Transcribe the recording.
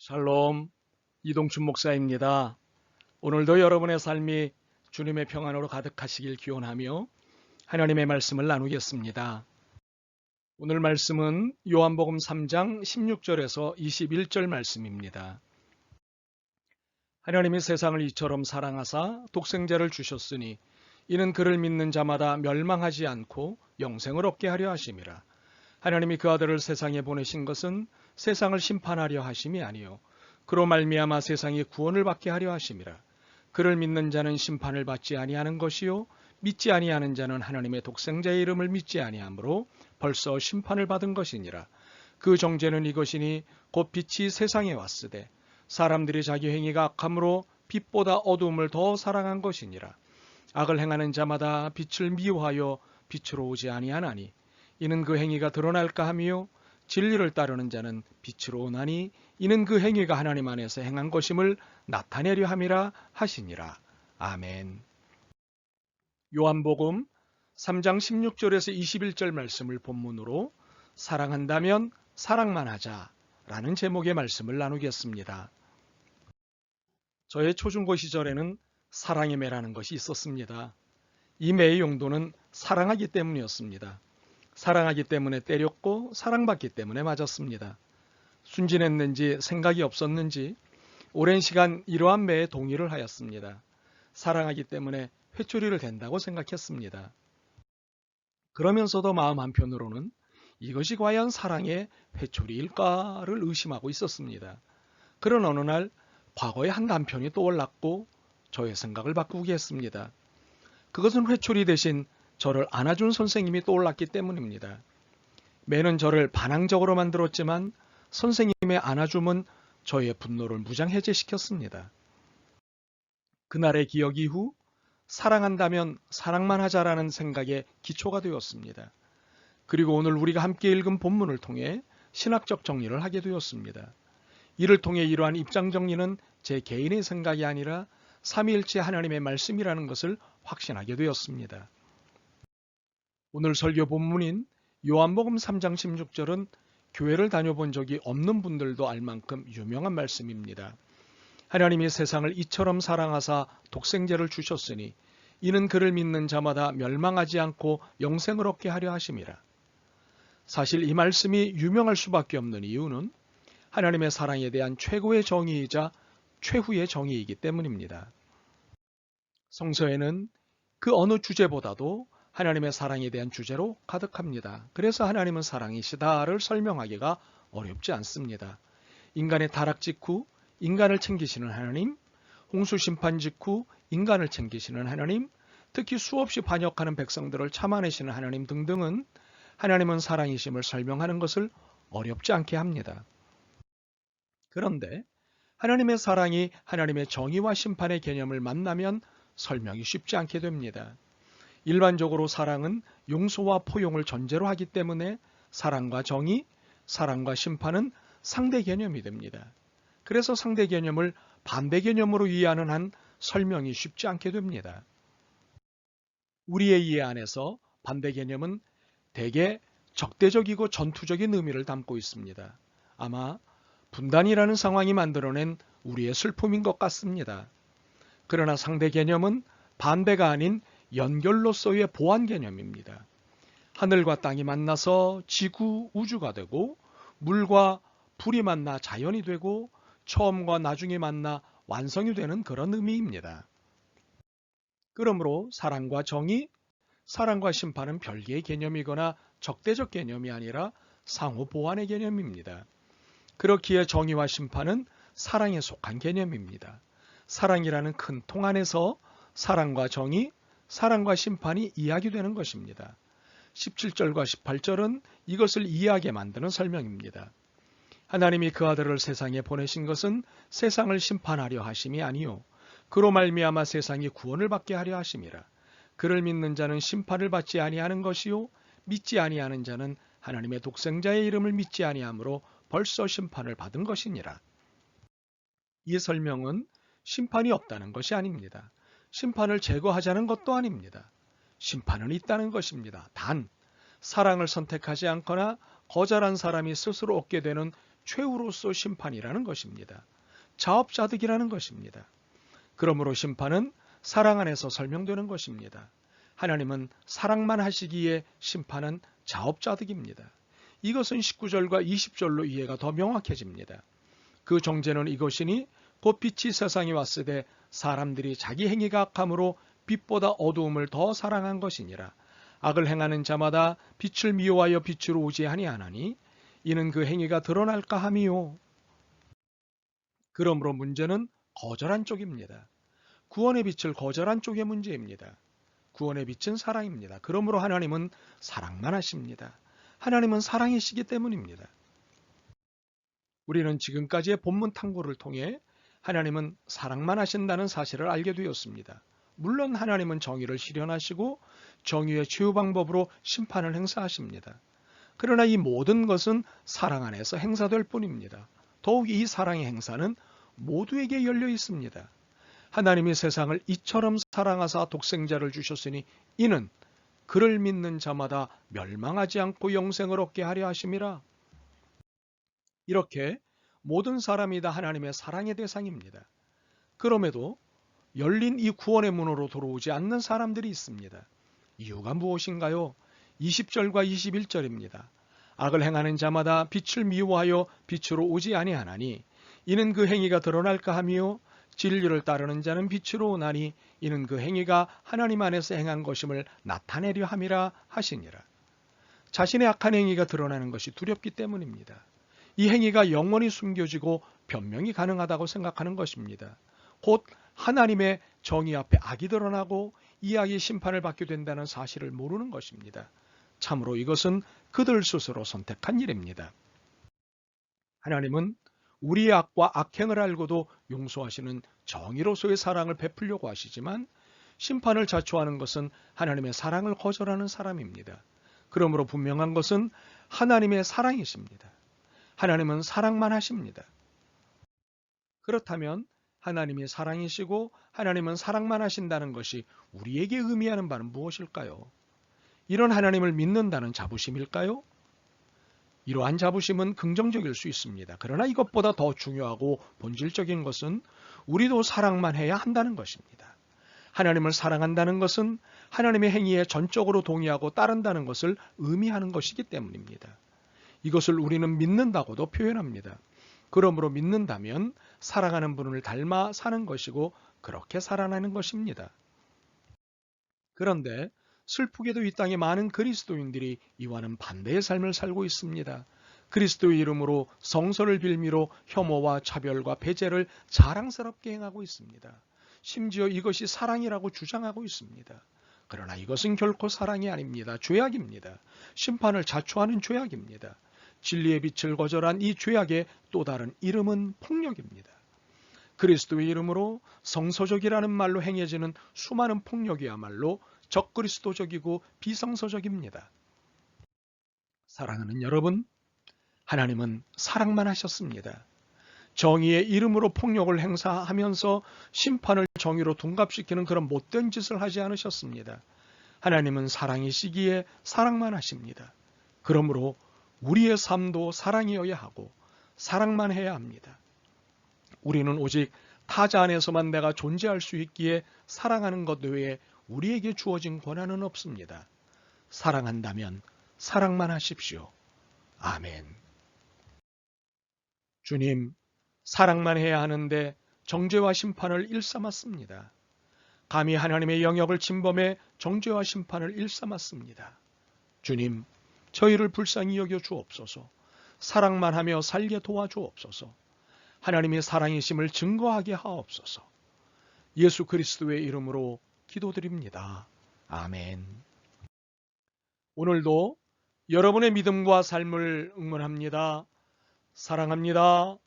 샬롬, 이동춘 목사입니다. 오늘도 여러분의 삶이 주님의 평안으로 가득하시길 기원하며 하나님의 말씀을 나누겠습니다. 오늘 말씀은 요한복음 3장 16절에서 21절 말씀입니다. 하나님이 세상을 이처럼 사랑하사 독생자를 주셨으니 이는 그를 믿는 자마다 멸망하지 않고 영생을 얻게 하려 하심이라. 하나님이 그 아들을 세상에 보내신 것은 세상을 심판하려 하심이 아니요 그로 말미암아 세상이 구원을 받게 하려 하심이라. 그를 믿는 자는 심판을 받지 아니하는 것이요 믿지 아니하는 자는 하나님의 독생자의 이름을 믿지 아니하므로 벌써 심판을 받은 것이니라. 그 정죄는 이것이니 곧 빛이 세상에 왔으되 사람들이 자기 행위가 악함으로 빛보다 어두움을 더 사랑한 것이니라. 악을 행하는 자마다 빛을 미워하여 빛으로 오지 아니하나니 이는 그 행위가 드러날까 하며 진리를 따르는 자는 빛으로 오나니 이는 그 행위가 하나님 안에서 행한 것임을 나타내려 함이라 하시니라. 아멘. 요한복음 3장 16절에서 21절 말씀을 본문으로 사랑한다면 사랑만 하자라는 제목의 말씀을 나누겠습니다. 저의 초중고 시절에는 사랑의 매라는 것이 있었습니다. 이 매의 용도는 사랑하기 때문이었습니다. 사랑하기 때문에 때렸고 사랑받기 때문에 맞았습니다. 순진했는지 생각이 없었는지 오랜 시간 이러한 매에 동의를 하였습니다. 사랑하기 때문에 회초리를 댄다고 생각했습니다. 그러면서도 마음 한편으로는 이것이 과연 사랑의 회초리일까를 의심하고 있었습니다. 그런 어느 날 과거의 한 남편이 떠올랐고 저의 생각을 바꾸게 했습니다. 그것은 회초리 대신 저를 안아준 선생님이 떠올랐기 때문입니다. 매는 저를 반항적으로 만들었지만 선생님의 안아줌은 저의 분노를 무장해제시켰습니다. 그날의 기억 이후 사랑한다면 사랑만 하자라는 생각에 기초가 되었습니다. 그리고 오늘 우리가 함께 읽은 본문을 통해 신학적 정리를 하게 되었습니다. 이를 통해 이러한 입장 정리는 제 개인의 생각이 아니라 삼위일체 하나님의 말씀이라는 것을 확신하게 되었습니다. 오늘 설교 본문인 요한복음 3장 16절은 교회를 다녀본 적이 없는 분들도 알 만큼 유명한 말씀입니다. 하나님이 세상을 이처럼 사랑하사 독생자를 주셨으니 이는 그를 믿는 자마다 멸망하지 않고 영생을 얻게 하려 하심이라. 사실 이 말씀이 유명할 수밖에 없는 이유는 하나님의 사랑에 대한 최고의 정의이자 최후의 정의이기 때문입니다. 성서에는 그 어느 주제보다도 하나님의 사랑에 대한 주제로 가득합니다. 그래서 하나님은 사랑이시다를 설명하기가 어렵지 않습니다. 인간의 타락 직후 인간을 챙기시는 하나님, 홍수 심판 직후 인간을 챙기시는 하나님, 특히 수없이 반역하는 백성들을 참아내시는 하나님 등등은 하나님은 사랑이심을 설명하는 것을 어렵지 않게 합니다. 그런데 하나님의 사랑이 하나님의 정의와 심판의 개념을 만나면 설명이 쉽지 않게 됩니다. 일반적으로 사랑은 용서와 포용을 전제로 하기 때문에 사랑과 정의, 사랑과 심판은 상대 개념이 됩니다. 그래서 상대 개념을 반대 개념으로 이해하는 한 설명이 쉽지 않게 됩니다. 우리의 이해 안에서 반대 개념은 대개 적대적이고 전투적인 의미를 담고 있습니다. 아마 분단이라는 상황이 만들어낸 우리의 슬픔인 것 같습니다. 그러나 상대 개념은 반대가 아닌 연결로서의 보완 개념입니다. 하늘과 땅이 만나서 지구, 우주가 되고 물과 불이 만나 자연이 되고 처음과 나중이 만나 완성이 되는 그런 의미입니다. 그러므로 사랑과 정의, 사랑과 심판은 별개의 개념이거나 적대적 개념이 아니라 상호 보완의 개념입니다. 그렇기에 정의와 심판은 사랑에 속한 개념입니다. 사랑이라는 큰 통 안에서 사랑과 정의, 사랑과 심판이 이야기되는 것입니다. 17절과 18절은 이것을 이해하게 만드는 설명입니다. 하나님이 그 아들을 세상에 보내신 것은 세상을 심판하려 하심이 아니요 그로 말미암아 세상이 구원을 받게 하려 하심이라. 그를 믿는 자는 심판을 받지 아니하는 것이요 믿지 아니하는 자는 하나님의 독생자의 이름을 믿지 아니하므로 벌써 심판을 받은 것이니라. 이 설명은 심판이 없다는 것이 아닙니다. 심판을 제거하자는 것도 아닙니다. 심판은 있다는 것입니다. 단 사랑을 선택하지 않거나 거절한 사람이 스스로 얻게 되는 최후로서 심판이라는 것입니다. 자업자득이라는 것입니다. 그러므로 심판은 사랑 안에서 설명되는 것입니다. 하나님은 사랑만 하시기에 심판은 자업자득입니다. 이것은 19절과 20절로 이해가 더 명확해집니다. 그 정죄는 이것이니 곧 빛이 세상에 왔으되 사람들이 자기 행위가 악함으로 빛보다 어두움을 더 사랑한 것이니라. 악을 행하는 자마다 빛을 미워하여 빛으로 오지 아니하나니 이는 그 행위가 드러날까 함이요. 그러므로 문제는 거절한 쪽입니다. 구원의 빛을 거절한 쪽의 문제입니다. 구원의 빛은 사랑입니다. 그러므로 하나님은 사랑만 하십니다. 하나님은 사랑이시기 때문입니다. 우리는 지금까지의 본문 탐구를 통해 하나님은 사랑만 하신다는 사실을 알게 되었습니다. 물론 하나님은 정의를 실현하시고 정의의 최후 방법으로 심판을 행사하십니다. 그러나 이 모든 것은 사랑 안에서 행사될 뿐입니다. 더욱 이 사랑의 행사는 모두에게 열려 있습니다. 하나님이 세상을 이처럼 사랑하사 독생자를 주셨으니 이는 그를 믿는 자마다 멸망하지 않고 영생을 얻게 하려 하심이라. 이렇게 모든 사람이 다 하나님의 사랑의 대상입니다. 그럼에도 열린 이 구원의 문으로 들어오지 않는 사람들이 있습니다. 이유가 무엇인가요? 20절과 21절입니다. 악을 행하는 자마다 빛을 미워하여 빛으로 오지 아니하나니 이는 그 행위가 드러날까 하며 진리를 따르는 자는 빛으로 오나니 이는 그 행위가 하나님 안에서 행한 것임을 나타내려 함이라 하시니라. 자신의 악한 행위가 드러나는 것이 두렵기 때문입니다. 이 행위가 영원히 숨겨지고 변명이 가능하다고 생각하는 것입니다. 곧 하나님의 정의 앞에 악이 드러나고 이 악이 심판을 받게 된다는 사실을 모르는 것입니다. 참으로 이것은 그들 스스로 선택한 일입니다. 하나님은 우리의 악과 악행을 알고도 용서하시는 정의로서의 사랑을 베풀려고 하시지만 심판을 자초하는 것은 하나님의 사랑을 거절하는 사람입니다. 그러므로 분명한 것은 하나님의 사랑이십니다. 하나님은 사랑만 하십니다. 그렇다면 하나님이 사랑이시고 하나님은 사랑만 하신다는 것이 우리에게 의미하는 바는 무엇일까요? 이런 하나님을 믿는다는 자부심일까요? 이러한 자부심은 긍정적일 수 있습니다. 그러나 이것보다 더 중요하고 본질적인 것은 우리도 사랑만 해야 한다는 것입니다. 하나님을 사랑한다는 것은 하나님의 행위에 전적으로 동의하고 따른다는 것을 의미하는 것이기 때문입니다. 이것을 우리는 믿는다고도 표현합니다. 그러므로 믿는다면 사랑하는 분을 닮아 사는 것이고 그렇게 살아나는 것입니다. 그런데 슬프게도 이 땅에 많은 그리스도인들이 이와는 반대의 삶을 살고 있습니다. 그리스도의 이름으로 성서를 빌미로 혐오와 차별과 배제를 자랑스럽게 행하고 있습니다. 심지어 이것이 사랑이라고 주장하고 있습니다. 그러나 이것은 결코 사랑이 아닙니다. 죄악입니다. 심판을 자초하는 죄악입니다. 진리의 빛을 거절한 이 죄악의 또 다른 이름은 폭력입니다. 그리스도의 이름으로 성서적이라는 말로 행해지는 수많은 폭력이야말로 적그리스도적이고 비성서적입니다. 사랑하는 여러분, 하나님은 사랑만 하셨습니다. 정의의 이름으로 폭력을 행사하면서 심판을 정의로 둔갑시키는 그런 못된 짓을 하지 않으셨습니다. 하나님은 사랑이시기에 사랑만 하십니다. 그러므로 우리의 삶도 사랑이어야 하고 사랑만 해야 합니다. 우리는 오직 타자 안에서만 내가 존재할 수 있기에 사랑하는 것 외에 우리에게 주어진 권한은 없습니다. 사랑한다면 사랑만 하십시오. 아멘. 주님, 사랑만 해야 하는데 정죄와 심판을 일삼았습니다. 감히 하나님의 영역을 침범해 정죄와 심판을 일삼았습니다. 주님, 저희를 불쌍히 여겨 주옵소서. 사랑만 하며 살게 도와주옵소서. 하나님의 사랑이심을 증거하게 하옵소서. 예수 그리스도의 이름으로 기도드립니다. 아멘. 오늘도 여러분의 믿음과 삶을 응원합니다. 사랑합니다.